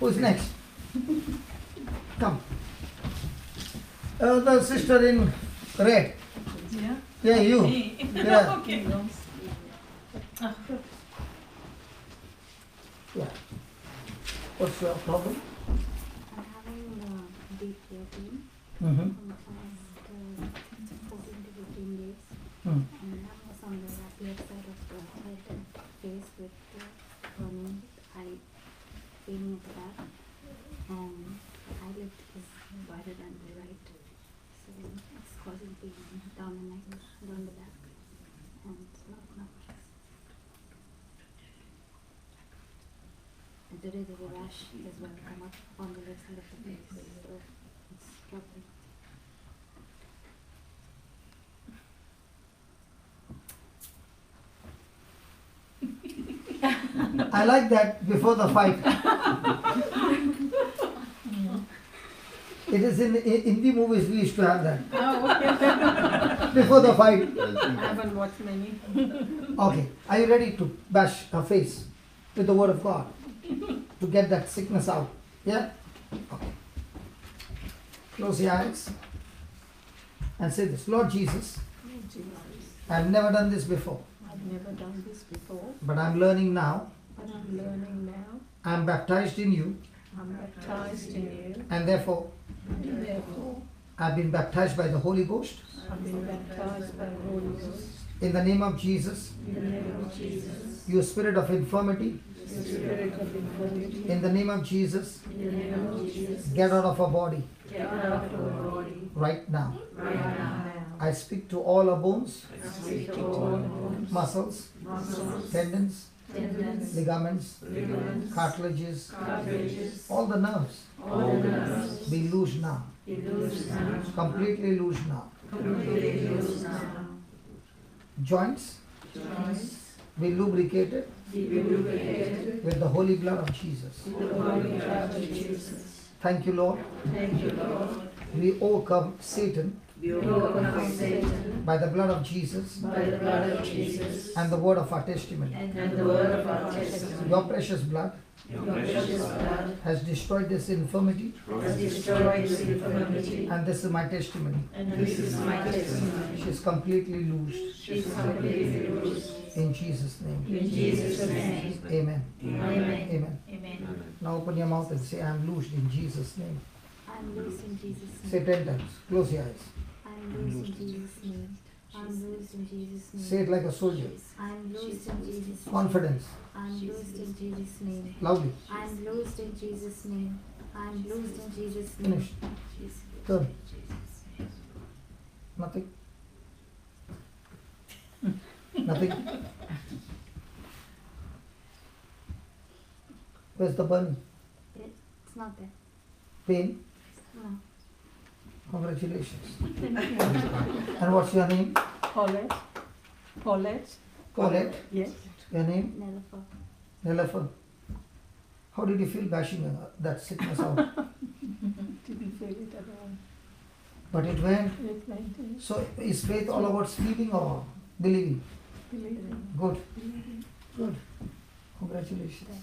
Who's next? Come. The sister in red. Yeah. Yeah, you. Me. Yeah. Okay. Yeah. What's your problem? I'm having deep ear pain Mm-hmm. from the past 14 to 15 days. Mm. And that was on the left side of the head and face with burning eye paining at the back. And the eyelid is wider than the right. So it's causing pain down the neck, down the back. And no. And today there's a rash as well come up on the left side of the face. So it's troubling. I like that before the fight. It is in Hindi movies we used to have that. Oh, okay. Before the fight. I haven't watched many. Okay. Are you ready to bash her face with the word of God? To get that sickness out? Yeah? Okay. Close your eyes and say this. Lord Jesus, I've never done this before, I've never done this before, but I'm learning now. but I'm learning now. I'm baptized in you, I'm baptized in you, and therefore and therefore I've been baptized by the Holy Ghost. I've been baptized by the Holy Ghost. In the name of Jesus, In the name of Jesus, you spirit of infirmity, the spirit of infirmity, in the name of Jesus, in the name of Jesus, get out of our body get out of our body right now. right now. I speak to all our bones, I speak to all bones, muscles, muscles, tendons, tendons, ligaments, ligaments, cartilages, cartilages, all the nerves all the nerves, be loose now, be loose now, completely loose now. completely loose now. Joints Joints be lubricated be lubricated with the holy blood of Jesus. with the holy blood of Jesus. Thank you, Lord. Thank you, Lord. We overcome Satan We overcome Satan by the blood of Jesus by the blood of Jesus and the word of our testimony. and the word of our testimony. Your precious blood Your precious blood has destroyed this infirmity, has destroyed this infirmity, and this is my testimony. and this is my testimony. She is completely loosed She is completely loose. in Jesus' name. In Jesus' name. Amen. Amen. Amen. Amen. Now open your mouth and say, I am loosed in Jesus' name. I'm loose in Jesus' Say name. 10 times. Close your eyes. I'm loose in Jesus' name. I'm loose in Jesus' name. Say it like a soldier. I'm loose in Jesus' name. Confidence. I'm loosed in Jesus' name. Loudly. I'm loosed in Jesus' name. I'm loosed in Jesus' name. Finish. Turn. Nothing. Nothing. Where's the burn? It's not there. Pain? No. Congratulations. And what's your name? Paulette. Paulette. Colette. Yes. Your name? Never. Nelafa. How did you feel bashing that sickness out? Didn't feel it at all. But it went. It went in. So is faith all about speaking or believing? Believing. Good. Good. Congratulations.